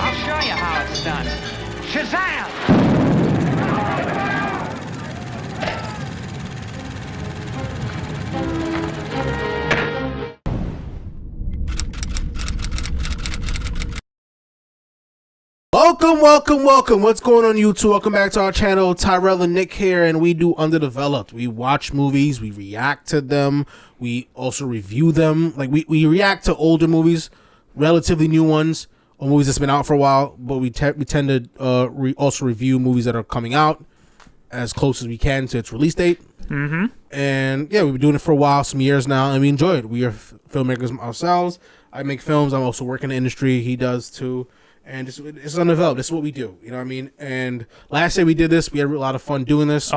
I'll show you how it's done. Shazam! Welcome. What's going on, YouTube? Welcome back to our channel. Tyrell and Nick here, and we do Underdeveloped. We watch movies, we react to them, we also review them. Like, we react to older movies, relatively new ones, or movies that's been out for a while, but we tend to also review movies that are coming out as close as we can to its release date. Mm-hmm. And yeah, we've been doing it for a while, some years now, and we enjoy it. We are filmmakers ourselves. I make films. I'm also working in the industry. He does too. And it's Undeveloped. This is what we do. You know what I mean? And last year we did this. We had a lot of fun doing this. It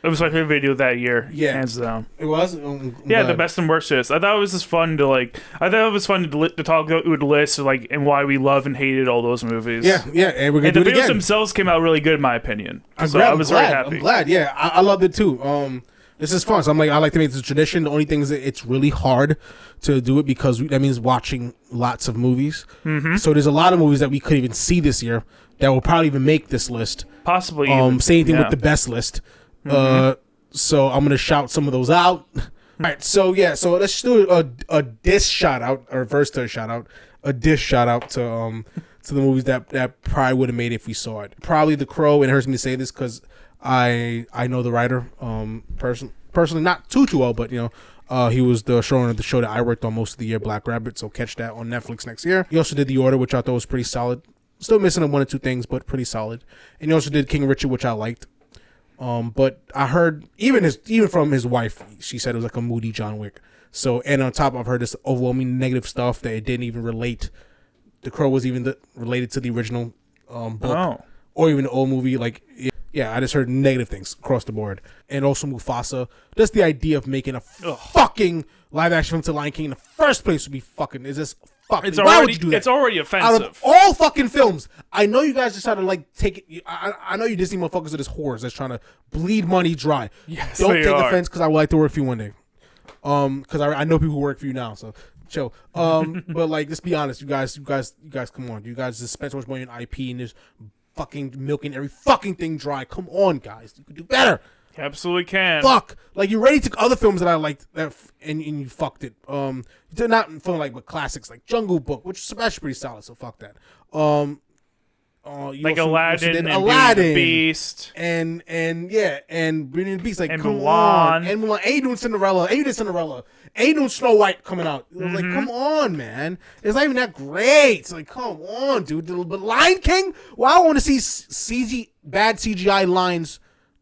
was my favorite video that year. Yeah. Hands down. It was? Yeah, the best and worst list. I thought it was just fun to to talk about the list and why we love and hated all those movies. Yeah. And we're going to do it again. The videos themselves came out really good in my opinion. I was very happy. I'm glad. Yeah, I loved it too. This is fun. So I like to make this a tradition. The only thing is that it's really hard to do it because that means watching lots of movies. Mm-hmm. So there's a lot of movies that we couldn't even see this year that will probably even make this list. Possibly. Same thing with the best list. Mm-hmm. So I'm gonna shout some of those out. All right. So let's do a diss shout out or verse to a shout out. A diss shout out to the movies that probably would have made it if we saw it. Probably The Crow, and it hurts me to say this because I know the writer personally, not too well, but he was the showrunner of the show that I worked on most of the year, Black Rabbit. So catch that on Netflix next year. He also did The Order, which I thought was pretty solid. Still missing one or two things, but pretty solid. And he also did King Richard, which I liked. But I heard even from his wife, she said it was like a moody John Wick. So, and on top, I've heard this overwhelming negative stuff that it didn't even relate. The Crow was even related to the original book or even the old movie. Like, yeah, I just heard negative things across the board. And also Mufasa. Just the idea of making a fucking live action film to Lion King in the first place would be fucking. Is this fucking? Why would you do that? It's already offensive. Out of all fucking films, I know you guys just try to take it. I know you Disney motherfuckers are just whores that's trying to bleed money dry. Yes, don't take offense because I would like to work for you one day. Because I know people who work for you now, so chill. But let's be honest, you guys, come on, you guys just spend so much money on IP and just fucking milking every fucking thing dry. Come on, guys, you could do better. You absolutely can. Fuck, you already took other films that I liked and you fucked it. You did not film but classics like Jungle Book, which is actually pretty solid. So fuck that. Aladdin, and Beauty and the Beast, and Beauty and the Beast, and come Mulan. on, and Mulan, and you doing Cinderella, and you did Cinderella, and you doing Snow White coming out. It was come on, man, it's not even that great. It's come on, dude. But Lion King, well, I want to see bad CGI lines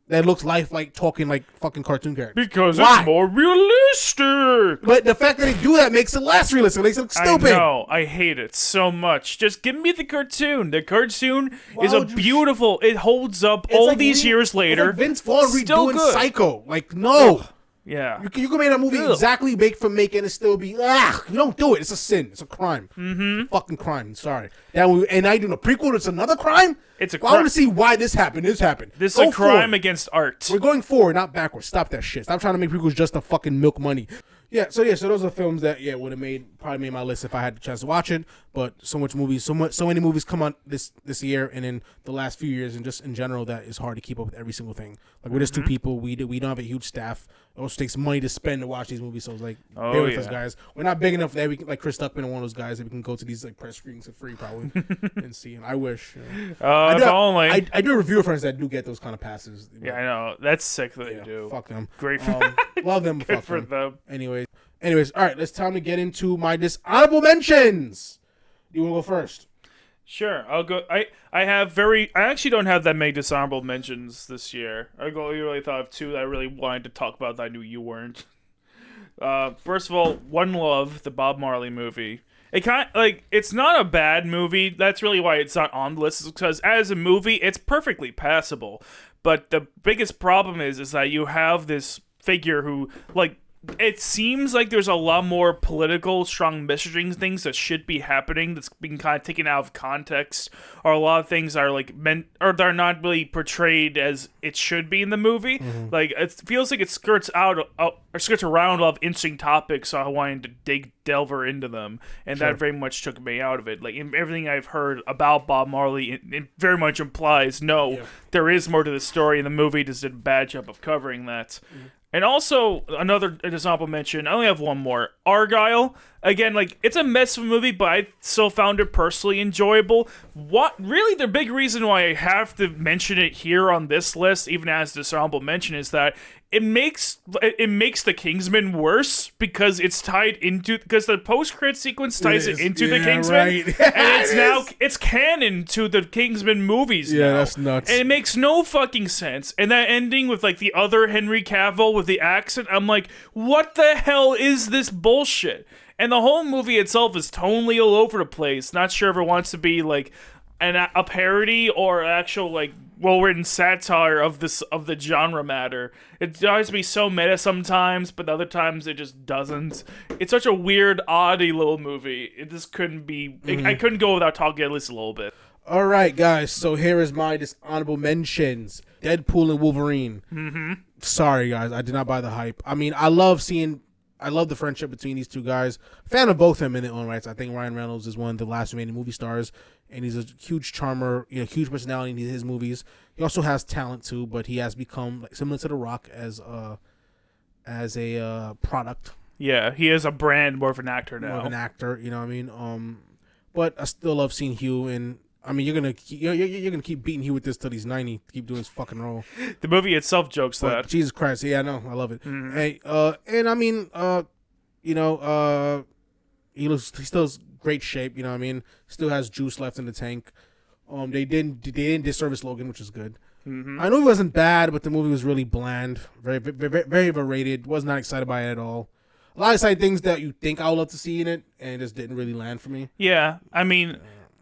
that looks lifelike, talking like fucking cartoon characters. Because it's more realistic. But the fact that they do that makes it less realistic. It makes it look stupid. I know. I hate it so much. Just give me the cartoon. The cartoon is beautiful. It holds up all these years later. It's like Vince Vaughn redoing Psycho. No. Ugh. Yeah. You can make a movie exactly make for make and it still be, you don't do it. It's a sin. It's a crime. Mm-hmm. Fucking crime. Sorry. And now you're doing a prequel. It's another crime? It's a crime. I want to see why this happened. This is a crime against art. We're going forward, not backwards. Stop that shit. Stop trying to make prequels just to fucking milk money. So those are films that would have probably made my list if I had the chance to watch it. But so many movies come out this year and in the last few years and just in general that it's hard to keep up with every single thing. Like we're just two people. We don't have a huge staff. It also takes money to spend to watch these movies. So it's bear with us, guys. We're not big enough that we can Chris Tuckman and one of those guys that we can go to these press screenings for free probably and see. And I wish. If only. I do review friends that do get those kind of passes. Yeah, I know. That's sick that they do. Fuck them. Great for love them. Good for them. Anyways, all right, it's time to get into my dishonorable mentions. You want to go first? Sure, I'll go. I actually don't have that many dishonorable mentions this year. I really thought of two that I really wanted to talk about that I knew you weren't. First of all, One Love, the Bob Marley movie. It's not a bad movie. That's really why it's not on the list, because as a movie, it's perfectly passable. But the biggest problem is that you have this figure who, it seems like there's a lot more political, strong messaging things that should be happening that's being kind of taken out of context, or a lot of things are like meant, or they're not really portrayed as it should be in the movie. Like it feels like it skirts around a lot of interesting topics, so I wanted to delve into them, and that very much took me out of it. Like in everything I've heard about Bob Marley, it very much implies there is more to the story, and the movie just did a bad job of covering that. And also, another dishonorable mention, I only have one more. Argyle. Again, like, it's a mess of a movie, but I still found it personally enjoyable. Really, the big reason why I have to mention it here on this list, even as dishonorable mention, is that it makes the Kingsman worse because it's tied into, because the post-credit sequence ties it into the Kingsman, right. and it's canon to the Kingsman movies now. Yeah, that's nuts. And it makes no fucking sense. And that ending with like the other Henry Cavill with the accent, I'm like, what the hell is this bullshit? And the whole movie itself is tonally all over the place. Not sure if it wants to be like a parody or actual like well-written satire of the genre matter. It tries to be so meta sometimes, but other times it just doesn't. It's such a weird, oddly little movie. It just couldn't be. I couldn't go without talking at least a little bit. All right, guys. So here is my dishonorable mentions: Deadpool and Wolverine. Sorry, guys, I did not buy the hype. I mean, I love the friendship between these two guys. Fan of both of them in their own rights. I think Ryan Reynolds is one of the last remaining movie stars, and he's a huge charmer, huge personality in his movies. He also has talent too, but he has become like similar to The Rock as a product. Yeah, he is a brand, more of an actor now. More of an actor, you know what I mean? But I still love seeing Hugh, and I mean, you're gonna keep beating Hugh with this till he's 90. Keep doing his fucking role. The movie itself jokes but that. Jesus Christ, yeah, I know, I love it. Hey, and I mean, he still has great shape. You know what I mean? Still has juice left in the tank. They didn't disservice Logan, which is good. I know he wasn't bad, but the movie was really bland, very very overrated. Was not excited by it at all. A lot of exciting things that you think I would love to see in it, and it just didn't really land for me. Yeah, I mean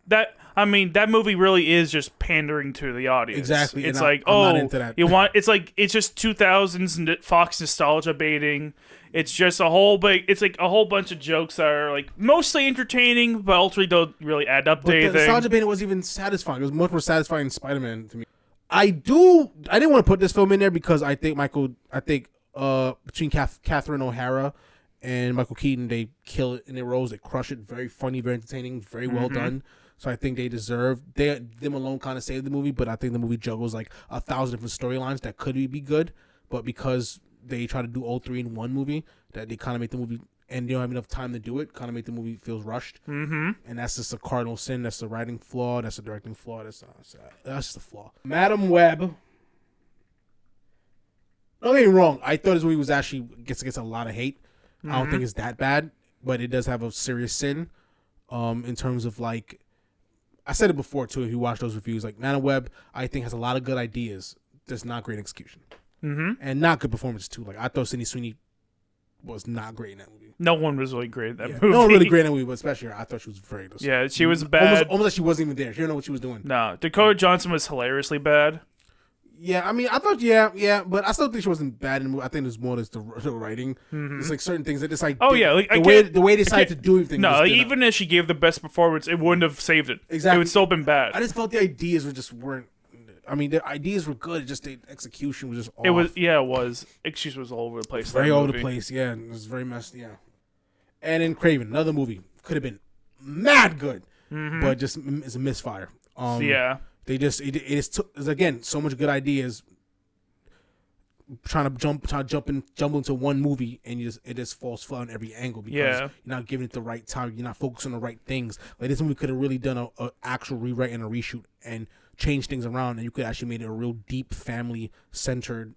that movie really is just pandering to the audience. Exactly. It's I'm like, not into that. it's just 2000s Fox nostalgia baiting. It's just a whole bunch of jokes that are like mostly entertaining, but ultimately don't really add up to anything. The nostalgia baiting wasn't even satisfying. It was much more satisfying than Spider-Man to me. I didn't want to put this film in there because I think between Catherine O'Hara and Michael Keaton, they kill it in their roles. They crush it. Very funny, very entertaining, very well done. So I think they deserve them alone kind of saved the movie. But I think the movie juggles like 1,000 different storylines that could be good, but because they try to do all three in one movie, that they kind of make the movie, and they don't have enough time to do it, kind of make the movie feels rushed. And that's just a cardinal sin. That's a writing flaw. That's a directing flaw. That's just a flaw. Madam Web. Don't get me wrong. I thought this movie was actually gets a lot of hate. I don't think it's that bad, but it does have a serious sin. In terms of like, I said it before too. If you watch those reviews, like Madam Web, I think has a lot of good ideas, just not great execution, and not good performance too. Like I thought Sydney Sweeney was not great in that movie. No one was really great in that movie. No one really great in that movie, but especially her. I thought she was very good. Yeah, she was bad. Almost like she wasn't even there. She didn't know what she was doing. No, Dakota Johnson was hilariously bad. Yeah, I mean, I thought, but I still think she wasn't bad in the movie. I think there's more just the writing. It's like certain things that just like, the way they decided to do everything. No, even if she gave the best performance, it wouldn't have saved it. Exactly, it would still have been bad. I just felt the ideas weren't. I mean, the ideas were good. It just the execution was just off. It was. Execution was all over the place. Very all over the place. Yeah, it was very messy. Yeah, and in Craven, another movie could have been mad good, but just it's a misfire. Yeah. They just there's again so much good ideas trying to jump into one movie, and it just falls flat on every angle because you're not giving it the right time. You're not focusing on the right things. Like this movie could have really done a actual rewrite and a reshoot and changed things around, and you could actually made it a real deep family centered.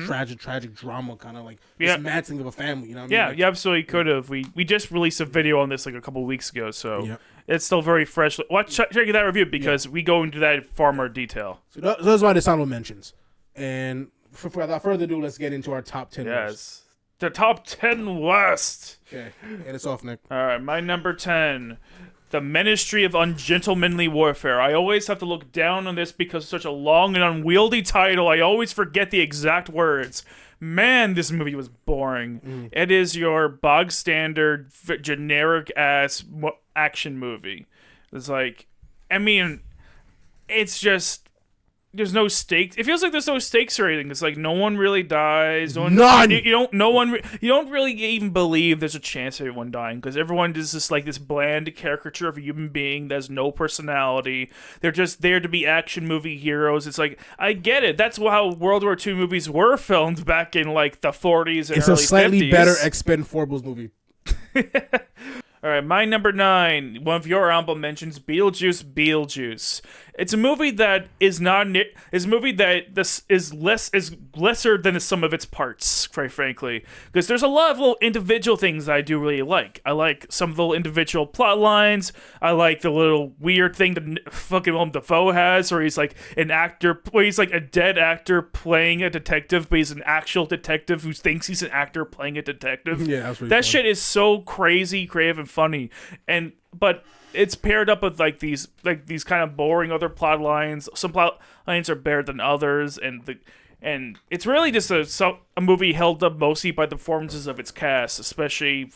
Tragic drama, kind of like dismantling of a family. You know what I mean? Like, you absolutely could have. We just released a video on this like a couple of weeks ago, so it's still very fresh. Check that review because we go into that in far more detail. So those are my dishonorable mentions. And without further ado, let's get into our top 10. Yes, the top 10 West. Okay, and it's off, Nick. All right, my number 10. The Ministry of Ungentlemanly Warfare. I always have to look down on this because it's such a long and unwieldy title. I always forget the exact words. man, this movie was boring. It is your bog standard, generic ass action movie. It's like, I mean, it's just. There's no stakes. It feels like there's no stakes or anything. It's like no one really dies. None. You don't really even believe there's a chance of everyone dying because everyone is just like this bland caricature of a human being that has no personality. They're just there to be action movie heroes. It's like, I get it. That's how World War II movies were filmed back in like the 40s and It's early a slightly 50s. better Expendables movie. All right, my number 9, one of your honorable mentions, Beetlejuice. It's a movie that is lesser than the sum of its parts, quite frankly, because there's a lot of little individual things I do really like. I like some of the little individual plot lines. I like the little weird thing that fucking Willem Dafoe has, where he's like an actor, where he's like a dead actor playing a detective, but he's an actual detective who thinks he's an actor playing a detective. Yeah, that's really that fun. shit is so crazy, creative, and funny, but it's paired up with like these kind of boring other plot lines. Some plot lines are better than others, and it's really just a movie held up mostly by the performances of its cast, especially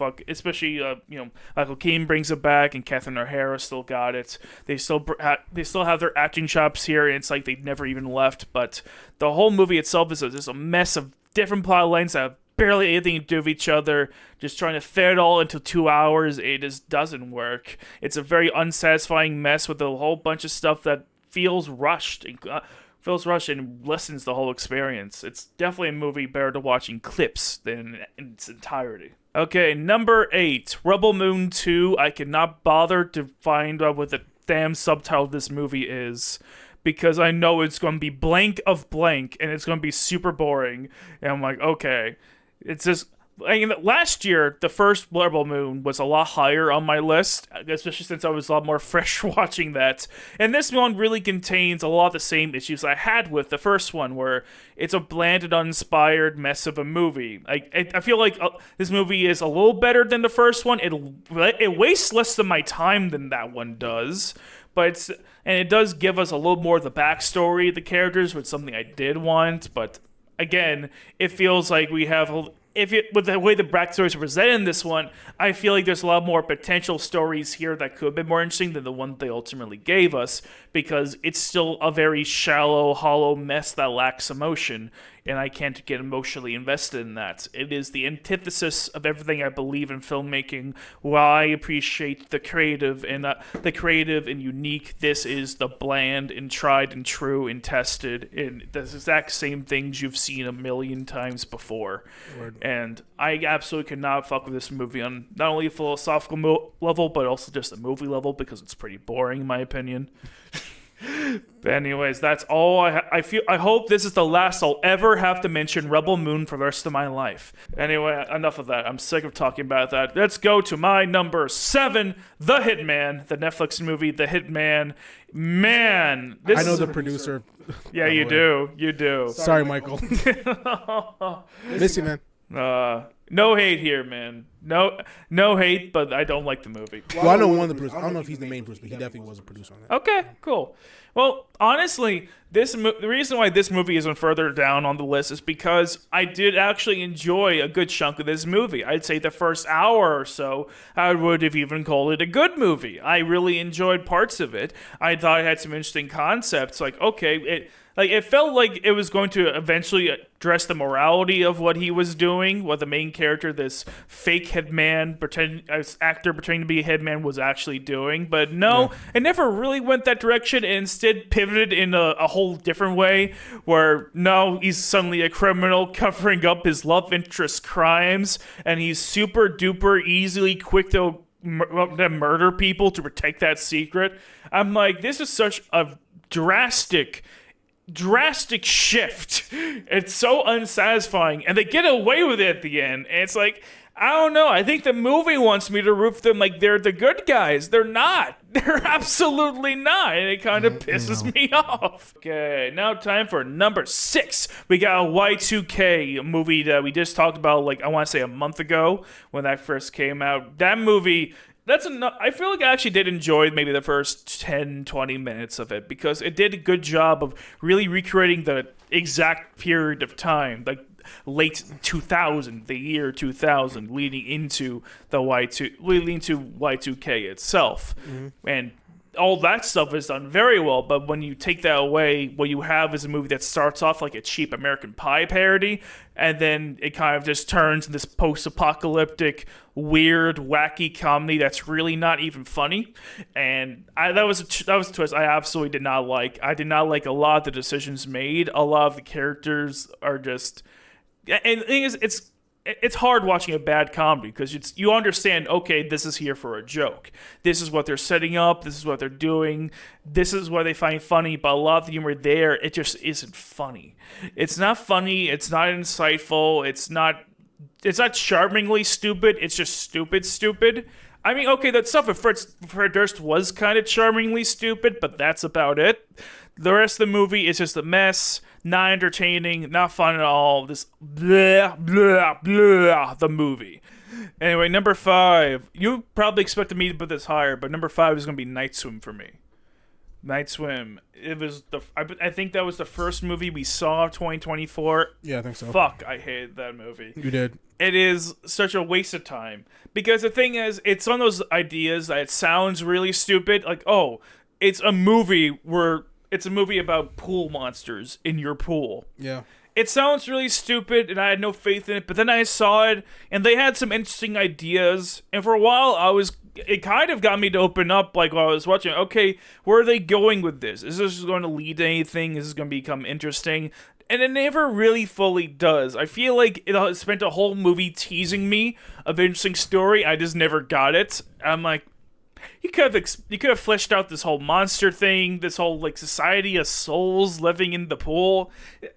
Michael Keane brings it back, and Catherine O'Hara still got it. They still have their acting chops here, and it's like they've never even left. But the whole movie itself is just a mess of different plot lines that have barely anything to do with each other, just trying to fit it all into 2 hours. It just doesn't work. It's a very unsatisfying mess with a whole bunch of stuff that feels rushed and lessens the whole experience. It's definitely a movie better to watch in clips than in its entirety. Okay, number 8, Rebel Moon 2. I cannot bother to find out what the damn subtitle of this movie is, because I know it's going to be blank of blank, and it's going to be super boring. And I'm like, okay. It's just, I mean, last year, the first Rebel Moon was a lot higher on my list, especially since I was a lot more fresh watching that. And this one really contains a lot of the same issues I had with the first one, where it's a bland and uninspired mess of a movie. I feel like this movie is a little better than the first one. It wastes less of my time than that one does. And it does give us a little more of the backstory of the characters, which is something I did want, but again, it feels like we have, with the way the backstories are presented in this one, I feel like there's a lot more potential stories here that could have been more interesting than the one they ultimately gave us, because it's still a very shallow, hollow mess that lacks emotion, and I can't get emotionally invested in that. It is the antithesis of everything I believe in filmmaking. While I appreciate the creative and unique, this is the bland and tried and true and tested, and the exact same things you've seen a million times before. Word. And I absolutely cannot fuck with this movie on not only a philosophical level, but also just a movie level, because it's pretty boring in my opinion. But anyways, that's all I feel. I hope this is the last I'll ever have to mention Rebel Moon for the rest of my life. Anyway, enough of that. I'm sick of talking about that. Let's go to my number 7, The Hitman, the Netflix movie, The Hitman. Man, I know the producer. Yeah, you do. You do. Sorry, Michael. Miss you, man. No hate here, man. No hate, but I don't like the movie. Well, I know one of the producers. I don't know if he's the main producer, but he definitely was a producer on that. Okay, cool. Well, honestly, the reason why this movie isn't further down on the list is because I did actually enjoy a good chunk of this movie. I'd say the first hour or so, I would have even called it a good movie. I really enjoyed parts of it. I thought it had some interesting concepts. Like, okay, it felt like it was going to eventually address the morality of what he was doing, what the main character, this fake headman, actor pretending to be a headman, was actually doing. But no, it never really went that direction, and instead pivoted in a whole different way, where no, he's suddenly a criminal covering up his love interest's crimes, and he's super duper easily quick to murder people to protect that secret. I'm like, this is such a drastic shift. It's so unsatisfying, and they get away with it at the end. And it's like, I don't know. I think the movie wants me to root for them like they're the good guys. They're not. They're absolutely not, and it kind of pisses me off. Okay, now time for number 6. We got a Y2K, a movie that we just talked about, like, I want to say a month ago when that first came out. That movie, that's enough. I feel like I actually did enjoy maybe the first 10-20 minutes of it, because it did a good job of really recreating the exact period of time. Like, late 2000, the year 2000, leading into Y2K itself, and all that stuff is done very well, but when you take that away, what you have is a movie that starts off like a cheap American Pie parody, and then it kind of just turns into this post-apocalyptic, weird, wacky comedy that's really not even funny. And that was a twist I absolutely did not like. I did not like a lot of the decisions made. A lot of the characters are just... And the thing is, it's hard watching a bad comedy because you understand, okay, this is here for a joke. This is what they're setting up. This is what they're doing. This is what they find funny. But a lot of the humor there, it just isn't funny. It's not funny. It's not insightful. It's not charmingly stupid. It's just stupid. I mean, okay, that stuff with Fred Durst was kind of charmingly stupid, but that's about it. The rest of the movie is just a mess. Not entertaining, not fun at all. This blah, blah, blah, the movie. Anyway, number 5. You probably expected me to put this higher, but number 5 is going to be Night Swim for me. Night Swim. It was I think that was the first movie we saw of 2024. Yeah, I think so. Fuck, I hated that movie. You did. It is such a waste of time. Because the thing is, it's one of those ideas that it sounds really stupid. Like, oh, it's a movie about pool monsters in your pool. Yeah. It sounds really stupid, and I had no faith in it, but then I saw it, and they had some interesting ideas, and for a while, it kind of got me to open up, like, while I was watching, okay, where are they going with this? Is this going to lead to anything? Is this going to become interesting? And it never really fully does. I feel like it spent a whole movie teasing me of an interesting story, I just never got it. I'm like, you could have fleshed out this whole monster thing, this whole like society of souls living in the pool.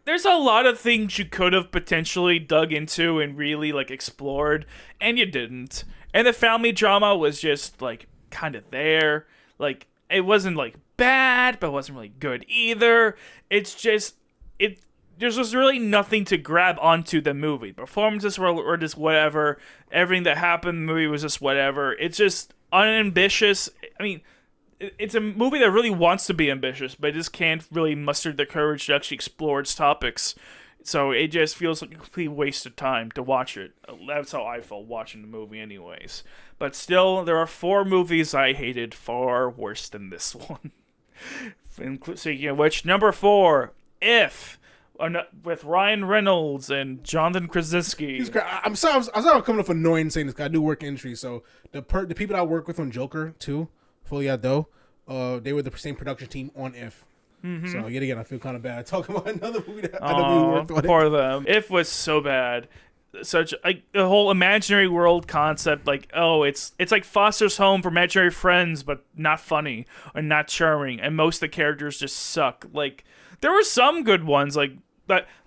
There's a lot of things you could have potentially dug into and really like explored, and you didn't. And the family drama was just like kind of there. Like it wasn't like bad, but it wasn't really good either. It's just there's just really nothing to grab onto the movie. Performances were just whatever. Everything that happened in the movie was just whatever. It's just unambitious. I mean, it's a movie that really wants to be ambitious, but it just can't really muster the courage to actually explore its topics. So it just feels like a complete waste of time to watch it. That's how I felt watching the movie anyways. But still, there are 4 movies I hated far worse than this one. Speaking of which, number 4, If, with Ryan Reynolds and Jonathan Krasinski. I'm sorry I'm coming off annoying saying this guy. I do work in industry, so the people I work with on Joker too, Fully Ado, they were the same production team on If. Mm-hmm. So yet again, I feel kind of bad talking about another movie that I know we worked on. Poor them. If was so bad. Such like the whole imaginary world concept, like it's like Foster's Home for imaginary friends, but not funny or not charming, and most of the characters just suck. Like there were some good ones, like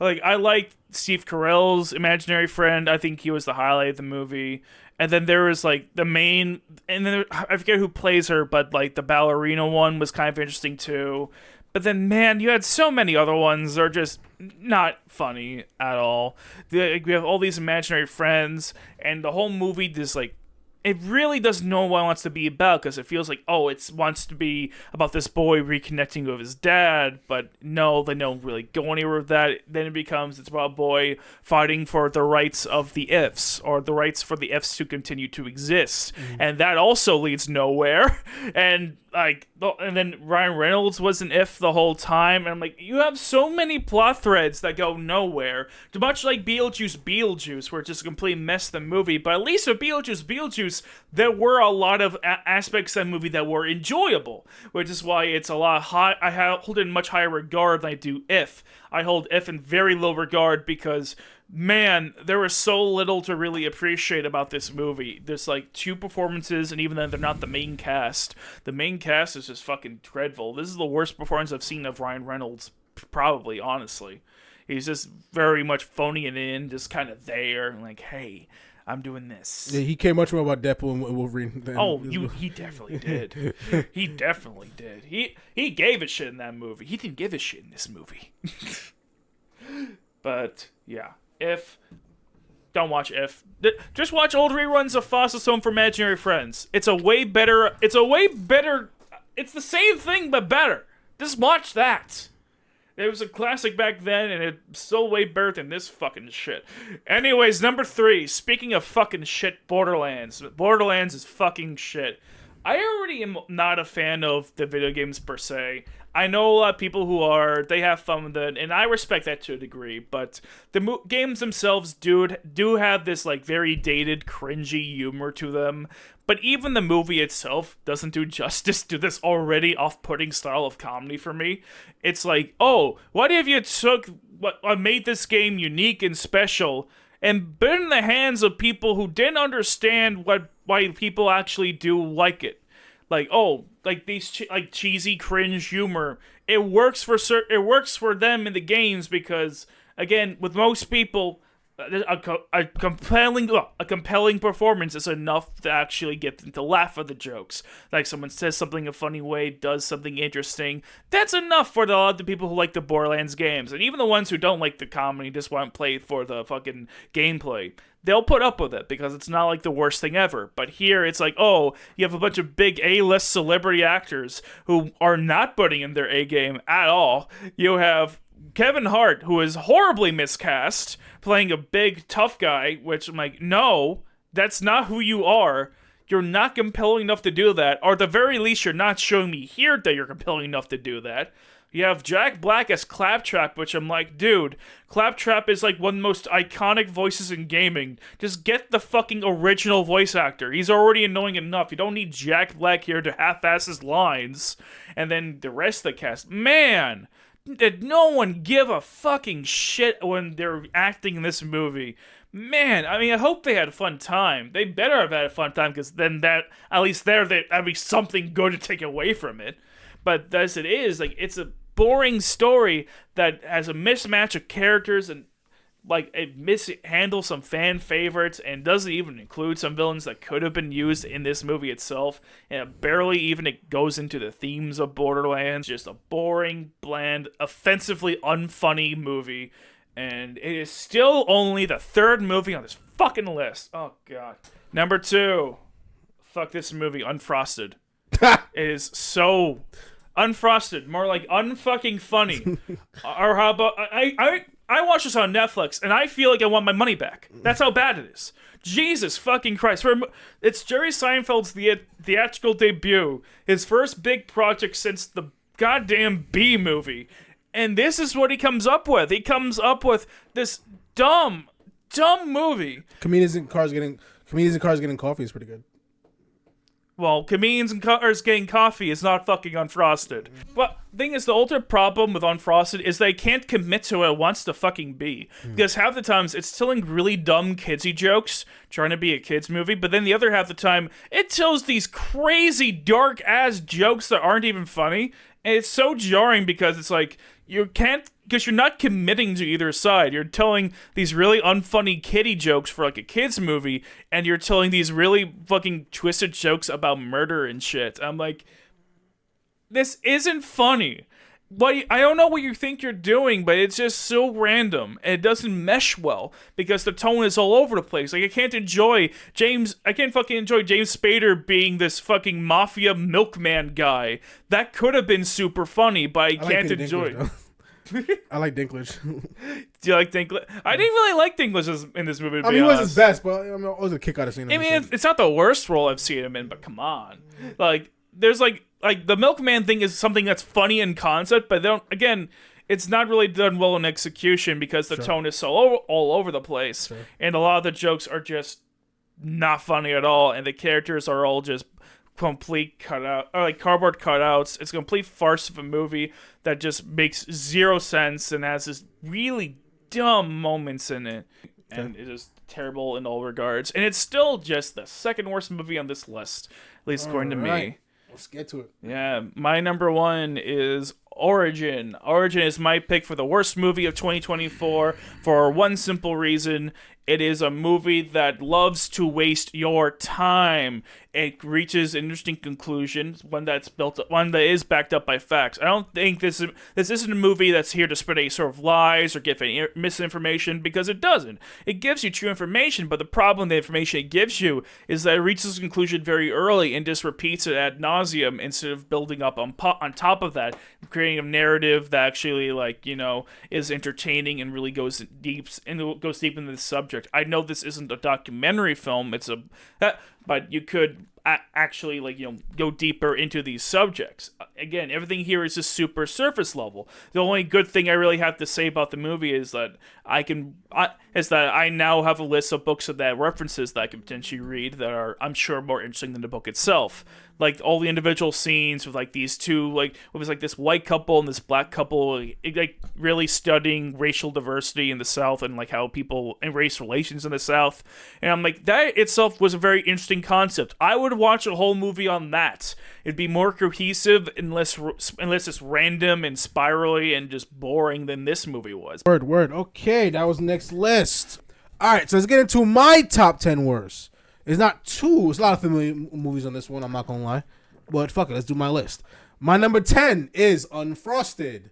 I like Steve Carell's imaginary friend. I think he was the highlight of the movie. And then there was like the main, and then I forget who plays her, but like the ballerina one was kind of interesting too. But then, man, you had so many other ones that are just not funny at all. We have all these imaginary friends, and the whole movie just like, it really doesn't know what it wants to be about, because it feels like, it wants to be about this boy reconnecting with his dad, but no, they don't really go anywhere with that. Then it becomes, it's about a boy fighting for the rights of the Ifs, or the rights for the Ifs to continue to exist. Mm-hmm. And that also leads nowhere. And then Ryan Reynolds was an If the whole time, and I'm like, you have so many plot threads that go nowhere. Much like Beetlejuice, where it's just a complete mess of the movie, but at least with Beetlejuice, there were a lot of aspects of the movie that were enjoyable, which is why it's a lot high. I hold it in much higher regard than I do If. I hold If in very low regard because, man, there was so little to really appreciate about this movie. There's like 2 performances, and even then they're not the main cast. The main cast is just fucking dreadful. This is the worst performance I've seen of Ryan Reynolds, probably, honestly. He's just very much phoning it in, just kind of there, and like, hey, I'm doing this. Yeah, he cared much more about Deadpool and Wolverine. He definitely did. He definitely did. He gave a shit in that movie. He didn't give a shit in this movie. But yeah, If. Don't watch If. Just watch old reruns of Foster's Home for Imaginary Friends. It's the same thing but better. Just watch that. It was a classic back then, and it's still way better than this fucking shit. Anyways, number 3. Speaking of fucking shit, Borderlands. Borderlands is fucking shit. I already am not a fan of the video games per se. I know a lot of people who are, they have fun with it, and I respect that to a degree, but the games themselves do have this, like, very dated, cringy humor to them, but even the movie itself doesn't do justice to this already off-putting style of comedy for me. It's like, oh, what if you took what made this game unique and special and put it in the hands of people who didn't understand why people actually do like it? Like, oh, like these cheesy cringe humor. It works for them in the games because, again, with most people, a compelling performance is enough to actually get them to laugh at the jokes. Like someone says something a funny way, does something interesting. That's enough for a lot of the people who like the Borderlands games, and even the ones who don't like the comedy, just want to play for the fucking gameplay. They'll put up with it because it's not like the worst thing ever. But here it's like, oh, you have a bunch of big A-list celebrity actors who are not putting in their A game at all. You have Kevin Hart, who is horribly miscast, playing a big tough guy, which I'm like, no, that's not who you are. You're not compelling enough to do that, or at the very least, you're not showing me here that you're compelling enough to do that. You have Jack Black as Claptrap, which I'm like, dude, Claptrap is like one of the most iconic voices in gaming. Just get the fucking original voice actor. He's already annoying enough. You don't need Jack Black here to half-ass his lines. And then the rest of the cast, man, did no one give a fucking shit when they're acting in this movie? Man, I mean, I hope they had a fun time. They better have had a fun time, because then that'd be something good to take away from it. But as it is, like, it's a boring story that has a mismatch of characters, and like it mishandles some fan favorites and doesn't even include some villains that could have been used in this movie itself, and it goes into the themes of Borderlands. Just a boring, bland, offensively unfunny movie, and it is still only the 3rd movie on this fucking list. Oh god. Number 2, fuck this movie, Unfrosted. It is so unfrosted, more like unfucking funny. Or how about I watched this on Netflix and I feel like I want my money back. That's how bad it is. Jesus fucking Christ. It's Jerry Seinfeld's theatrical debut, his first big project since the goddamn Bee Movie. And this is what he comes up with. He comes up with this dumb movie. Comedians in Cars Getting Coffee is pretty good. Well, comedians and cars getting coffee is not fucking Unfrosted. But the thing is, the ultimate problem with Unfrosted is they can't commit to what it wants to fucking be. Because half the times it's telling really dumb kidsy jokes, trying to be a kids movie, but then the other half the time it tells these crazy dark ass jokes that aren't even funny. And it's so jarring because it's like, because you're not committing to either side. You're telling these really unfunny kiddie jokes for like a kid's movie, and you're telling these really fucking twisted jokes about murder and shit. I'm like, this isn't funny. I don't know what you think you're doing, but it's just so random, and it doesn't mesh well because the tone is all over the place. Like, I can't fucking enjoy James Spader being this fucking mafia milkman guy. That could have been super funny, but I can't enjoy it. I like Dinklage. Do you like Dinklage? I didn't really like Dinklage in this movie, to be he honest. was his best, but I mean, always a kick out of seeing him. I mean, it's not the worst role I've seen him in, but come on. Like, there's like the milkman thing is something that's funny in concept, but it's not really done well in execution because the tone is so all over the place, and a lot of the jokes are just not funny at all, and the characters are all just complete cutout, or like cardboard cutouts. It's a complete farce of a movie that just makes zero sense and has this really dumb moments in it, and it is terrible in all regards. And it's still just the 2nd worst movie on this list, at least according to me. Let's get to it. Yeah, my number 1 is Origin. Origin is my pick for the worst movie of 2024 for one simple reason. It is a movie that loves to waste your time. It reaches interesting conclusions, one that is backed up by facts. I don't think this isn't a movie that's here to spread any sort of lies or give any misinformation, because it doesn't. It gives you true information, but the problem with the information it gives you is that it reaches a conclusion very early and just repeats it ad nauseum instead of building up on top of that, creating creating a narrative that actually is entertaining and really goes deep into the subject. I know this isn't a documentary film; but you could actually go deeper into these subjects. Again, everything here is just super surface level. The only good thing I really have to say about the movie is that I now have a list of books that references that I can potentially read that are, I'm sure, more interesting than the book itself. Like all the individual scenes with these two, it was this white couple and this black couple, really studying racial diversity in the South and how people and race relations in the South. And I'm that itself was a very interesting concept. I would watch a whole movie on that. It'd be more cohesive and less just random and spirally and just boring than this movie was. Word. Okay, that was next list. All right, so let's get into my top 10 worst. It's not two. It's a lot of familiar movies on this one. I'm not gonna lie, but fuck it. Let's do my list. My number 10 is Unfrosted.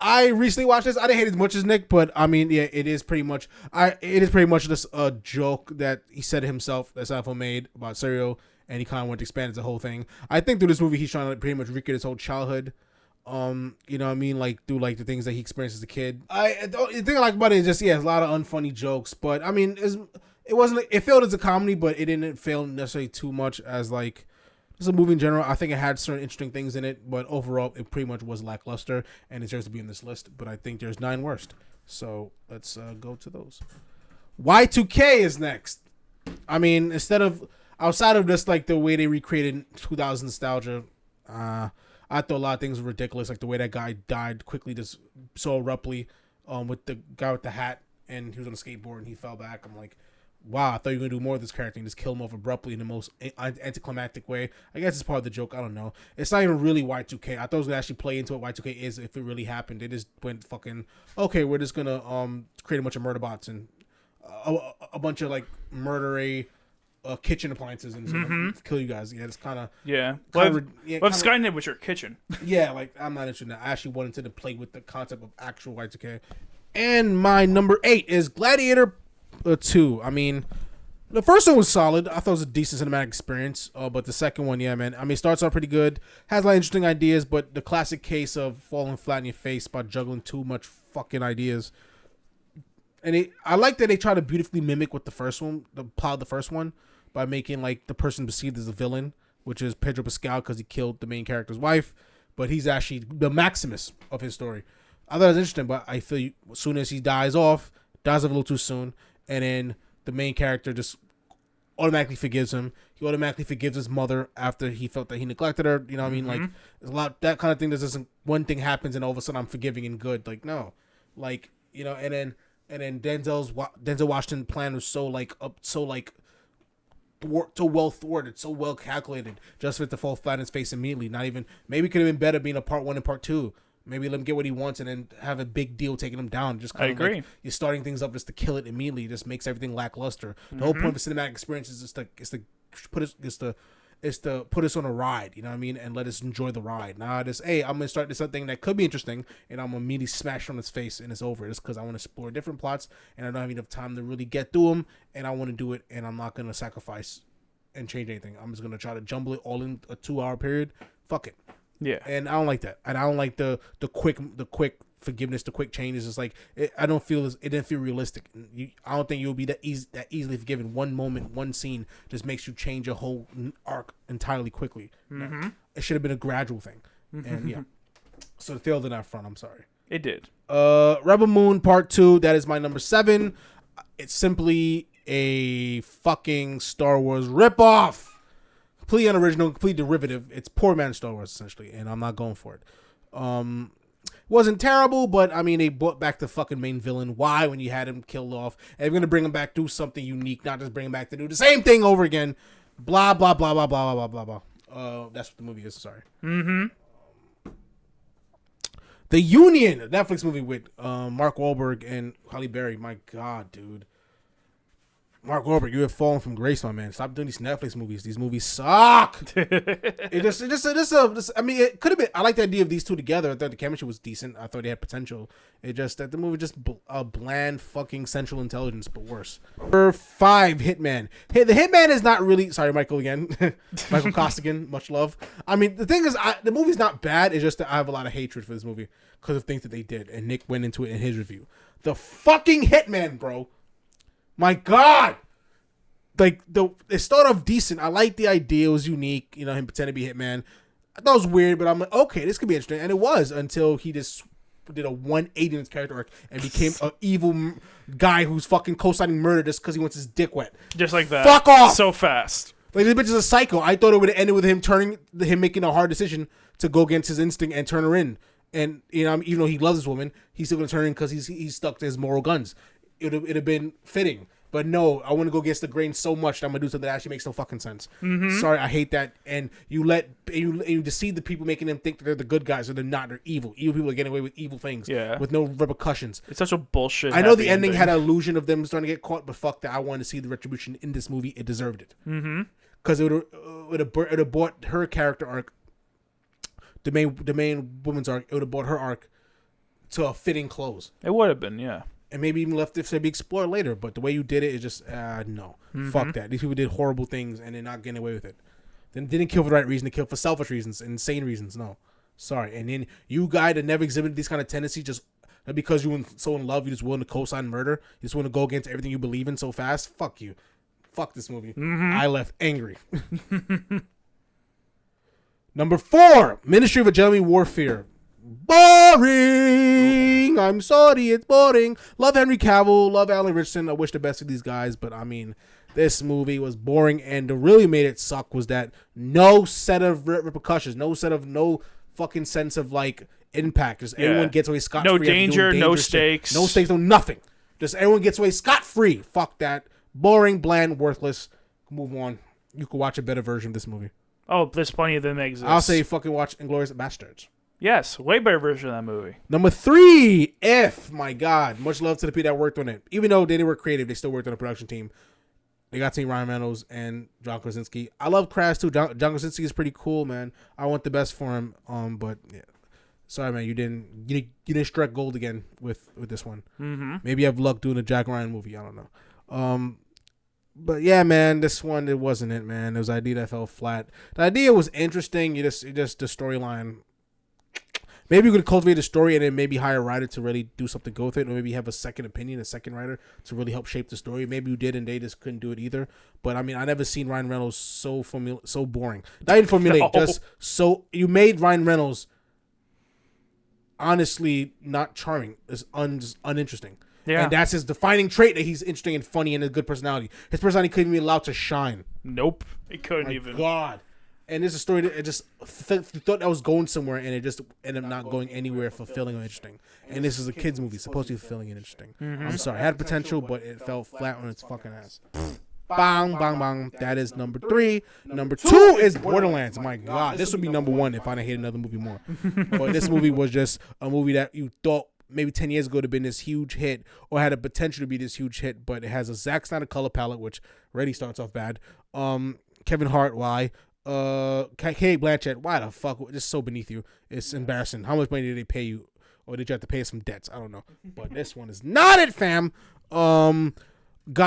I recently watched this. I didn't hate it as much as Nick, but I mean, yeah, it is pretty much. It is pretty much just a joke that he said himself that Seinfeld made about cereal, and he kind of went to expand the whole thing. I think through this movie, he's trying to pretty much recreate his whole childhood. You know what I mean? Through the things that he experienced as a kid. The thing I like about it is just, yeah, it's a lot of unfunny jokes, but I mean, it failed as a comedy, but it didn't fail necessarily too much as just a movie in general. I think it had certain interesting things in it, but overall it pretty much was lackluster and it deserves to be in this list. But I think there's 9 worst. So let's go to those. Y2K is next. I mean, outside of just the way they recreated 2000 nostalgia, I thought a lot of things were ridiculous, like the way that guy died quickly, just so abruptly, with the guy with the hat, and he was on a skateboard and he fell back. I'm like, wow, I thought you were going to do more of this character and just kill him off abruptly in the most anticlimactic way. I guess it's part of the joke. I don't know. It's not even really Y2K. I thought it was going to actually play into what Y2K is if it really happened. They just went fucking, okay, we're just going to create a bunch of murder bots and a bunch of murdery kitchen appliances and kill you guys. Yeah, it's kind of... Yeah. Well, Skynet was your kitchen. Yeah, I'm not interested in that. I actually wanted to play with the concept of actual Y2K. And my number 8 is Gladiator 2. I mean, the first one was solid. I thought it was a decent cinematic experience. But the second one, yeah, man. I mean, starts out pretty good. Has a lot of interesting ideas, but the classic case of falling flat in your face by juggling too much fucking ideas. And I like that they try to beautifully mimic what the plot of the first one, by making the person perceived as a villain, which is Pedro Pascal because he killed the main character's wife, but he's actually the Maximus of his story. I thought it was interesting, but I feel as soon as he dies off a little too soon, and then the main character just automatically forgives him. He automatically forgives his mother after he felt that he neglected her. You know what I mean? There's a lot that kind of thing. That doesn't, one thing happens and all of a sudden I'm forgiving and good. No, and then Denzel Washington's plan was so well thwarted, so well calculated, just for it to fall flat in his face immediately. Not even, maybe it could have been better being a part 1 and part 2. Maybe let him get what he wants and then have a big deal taking him down. Just kind of agree. You're starting things up just to kill it immediately. It just makes everything lackluster. The whole point of a cinematic experience is to put us on a ride, you know what I mean, and let us enjoy the ride. Now I'm gonna start this something that could be interesting, and I'm gonna immediately smash on his face, and it's over. Just because I want to explore different plots, and I don't have enough time to really get through them, and I want to do it, and I'm not gonna sacrifice and change anything. I'm just gonna try to jumble it all in a 2-hour period. Fuck it. Yeah. And I don't like that, and I don't like the quick forgiveness, the quick changes. It's it didn't feel realistic. I don't think you'll be that easily forgiven. One moment, one scene just makes you change your whole arc entirely quickly. No, it should have been a gradual thing. And yeah, so it failed in that front. I'm sorry. It did. Rebel Moon Part 2. That is my number 7. It's simply a fucking Star Wars ripoff. Completely unoriginal, completely derivative. It's poor man Star Wars essentially, and I'm not going for it. Wasn't terrible, but I mean, they brought back the fucking main villain. Why, when you had him killed off? And they're gonna bring him back, do something unique, not just bring him back to do the same thing over again. Blah blah blah blah blah blah blah blah. That's what the movie is. Sorry. The Union, a Netflix movie with Mark Wahlberg and Halle Berry. My God, dude. Mark Wahlberg, you have fallen from grace, my man. Stop doing these Netflix movies. These movies suck. I mean, it could have been. I like the idea of these two together. I thought the chemistry was decent. I thought they had potential. It just that the movie just a bland fucking Central Intelligence, but worse. Number 5, Hitman. Hey, the Hitman is not really. Sorry, Michael again. Michael Costigan, much love. I mean, the thing is, the movie's not bad. It's just that I have a lot of hatred for this movie because of things that they did, and Nick went into it in his review. The fucking Hitman, bro. My God, like it started off decent. I liked the idea; it was unique. You know, him pretending to be Hitman. I thought it was weird, but I'm like, okay, this could be interesting, and it was until he just did a 180 in his character arc and became an evil guy who's fucking co-signing murder just because he wants his dick wet. Just like that. Fuck off! So fast. Like this bitch is a psycho. I thought it would have ended with him making a hard decision to go against his instinct and turn her in. And you know, even though he loves this woman, he's still gonna turn in because he's stuck to his moral guns. It'd have been fitting, but no, I want to go against the grain so much that I'm gonna do something that actually makes no fucking sense. Mm-hmm. Sorry, I hate that. And you deceive the people, making them think that they're the good guys, or they're not. They're evil. Evil people are getting away with evil things, with no repercussions. It's such a bullshit. I know the ending had an illusion of them starting to get caught, but fuck that. I wanted to see the retribution in this movie. It deserved it. Because it would have brought her character arc, the main woman's arc. It would have brought her arc to a fitting close. It would have been, yeah. And maybe even left it to be explored later. But the way you did it is just, no. Fuck that. These people did horrible things and they're not getting away with it. Then didn't kill for the right reason. They killed for selfish reasons, insane reasons. No. Sorry. And then you guy that never exhibited these kind of tendencies, just because you were so in love, you just willing to co-sign murder. You just want to go against everything you believe in so fast. Fuck you. Fuck this movie. I left angry. Number 4, Ministry of Agility Warfare. Boring. I'm sorry, it's boring. Love Henry Cavill, love Alan Richardson. I wish the best for these guys, but I mean, this movie was boring, and what really made it suck was that no set of repercussions, no fucking sense of like impact. Just everyone gets away scot free. No danger, no stakes, no nothing. Just everyone gets away scot free. Fuck that. Boring, bland, worthless. Move on. You could watch a better version of this movie. Oh, there's plenty of them that exist. I'll say fucking watch Inglourious Bastards. Yes, way better version of that movie. Number 3, If. My God. Much love to the people that worked on it. Even though they didn't work creative, they still worked on the production team. They got to see Ryan Reynolds and John Krasinski. I love Crash too. John Krasinski is pretty cool, man. I want the best for him. But yeah. Sorry, man. You didn't strike gold again with this one. Maybe you have luck doing a Jack Ryan movie. I don't know. But yeah, man, this one, it wasn't it, man. It was an idea that fell flat. The idea was interesting. It just the storyline. Maybe you could cultivate a story and then maybe hire a writer to really do something good with it, or maybe have a second opinion, a second writer to really help shape the story. Maybe you did and they just couldn't do it either. But I mean, I never seen Ryan Reynolds so boring. Not even formulaic, just so you made Ryan Reynolds honestly not charming. It's just uninteresting. Yeah. And that's his defining trait, that he's interesting and funny and a good personality. His personality couldn't be allowed to shine. Nope. It couldn't even. God. And it's a story that it just thought that was going somewhere, and it just ended up not going anywhere fulfilling or interesting. And this is a kid's movie, supposed to be fulfilling and interesting. I'm sorry. It had potential, but it fell flat on its fucking ass. Bang, bang, bang. That is number 3. Number 2 is Borderlands. My God. This would be number 1 if I didn't hate another movie more. But this movie was just a movie that you thought maybe 10 years ago would have been this huge hit, or had a potential to be this huge hit, but it has a Zack Snyder color palette, which already starts off bad. Kevin Hart, why? Kate Blanchett, why the fuck? Just so beneath you. It's embarrassing. How much money did they pay you? Or did you have to pay some debts? I don't know. But this one is not it, fam. God,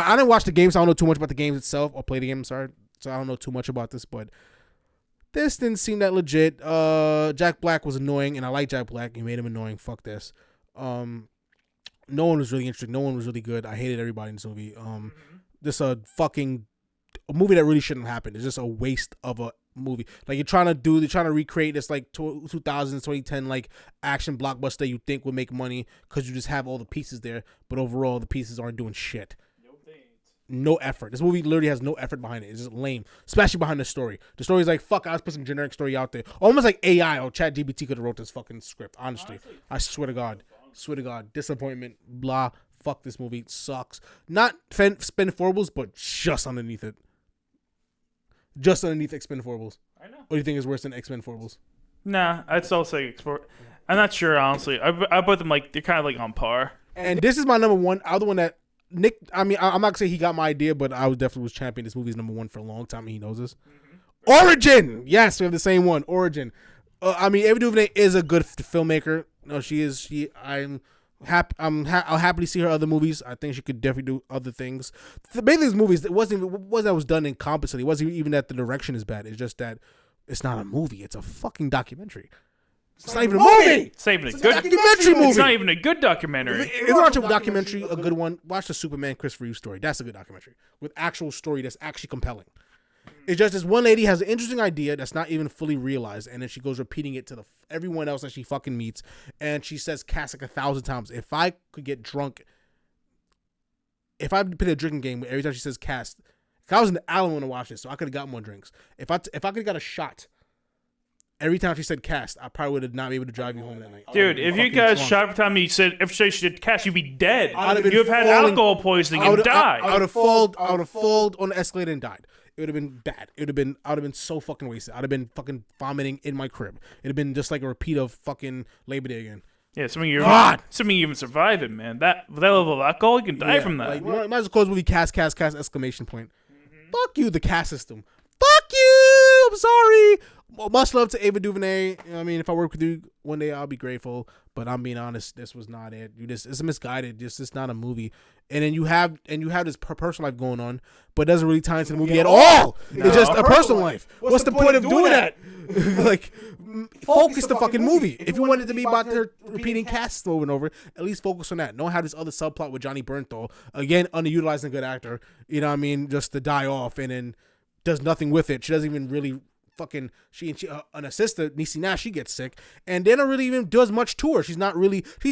I didn't watch the games. So I don't know too much about the games itself, or play the game, sorry. So I don't know too much about this, but this didn't seem that legit. Jack Black was annoying, and I like Jack Black. He made him annoying. Fuck this. No one was really interesting. No one was really good. I hated everybody in this movie. This a movie that really shouldn't happen. It's just a waste of a movie. Like they're trying to recreate this like 2000s, 2010 like action blockbuster you think would make money because you just have all the pieces there, but overall the pieces aren't doing shit. No effort. This movie literally has no effort behind it. It's just lame, especially behind the story. The story is like, fuck, I was put some generic story out there. Almost like AI or ChatGPT could have wrote this fucking script, honestly. I swear to God. Disappointment, blah. Fuck this movie. It sucks. Not Expendables, but just underneath it. Just underneath Expendables. I know. What do you think is worse than Expendables? Nah, I'd still say I'm not sure, honestly. I put them like, they're kind of like on par. And this is my number 1. Other one that Nick. I mean, I'm not gonna say he got my idea, but I was definitely was championing this movie's number one for a long time, and he knows this. Origin. Yes, we have the same one. Origin. I mean, Ava DuVernay is a good filmmaker. No, she is. I'll happily see her other movies. I think she could definitely do other things. Basically, these movies, it wasn't that was done incompetently. It wasn't even that the direction is bad. It's just that it's not a movie. It's a fucking documentary. It's not even a movie. It's not even a good documentary movie. It's not even a good documentary. If you watch a documentary, a good one, watch the Superman Christopher Reeve story. That's a good documentary with actual story that's actually compelling. It's just this one lady has an interesting idea that's not even fully realized, and then she goes repeating it to everyone else that she fucking meets, and she says "cast" like 1,000 times. If I could get drunk, if I played a drinking game every time she says "cast," if I was in the Alamo to watch this, so I could have got more drinks. If I could have got a shot every time she said "cast," I probably would have not been able to drive you home that night. Dude, if you got a shot every time you said if she said "cast," you'd be dead. You'd have had falling, alcohol poisoning and died. I would have fallen on the escalator and died. It would have been bad. I would have been so fucking wasted. I'd have been fucking vomiting in my crib. It'd have been just like a repeat of fucking Labor Day again. Yeah, assuming you even survive it, man. That level of alcohol, you can die from that. Like, might as well close the movie cast, exclamation point. Fuck you, the cast system. Fuck you! I'm sorry. Much love to Ava DuVernay. I mean, if I work with you one day, I'll be grateful. But I'm being honest, this was not it. It's misguided. It's not a movie. And then you have this personal life going on, but it doesn't really tie into the movie at all. No. It's just a personal life. What's the point of doing that? Like, focus the fucking movie. If you want it to be about her repeating casts over and over, at least focus on that. Don't have this other subplot with Johnny Bernthal. Again, underutilizing a good actor. You know what I mean? Just to die off and then does nothing with it. She doesn't even really fucking an assistant, Niecy Nash, she gets sick, and they don't really even does much to her. She's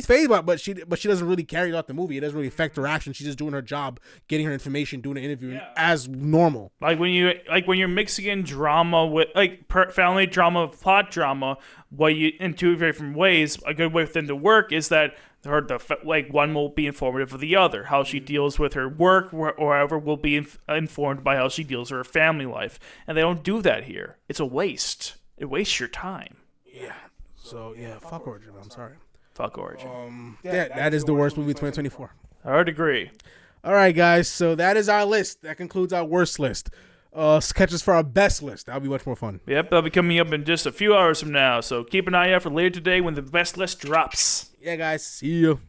phased by it, but she doesn't really carry out the movie. It doesn't really affect her action. She's just doing her job, getting her information, doing an interview as normal. Like when you're mixing in drama with family drama, plot drama, in two very different ways. A good way for them to work is that one will be informative of the other. How she deals with her work or however will be informed by how she deals with her family life. And they don't do that here. It's a waste. It wastes your time. Yeah. So, yeah, fuck Origin. I'm sorry. Fuck Origin. That is the worst movie of 2024. I would agree. All right, guys. So that is our list. That concludes our worst list. Catch us for our best list. That'll be much more fun. Yep, that'll be coming up in just a few hours from now. So keep an eye out for later today when the best list drops. Yeah, guys. See you.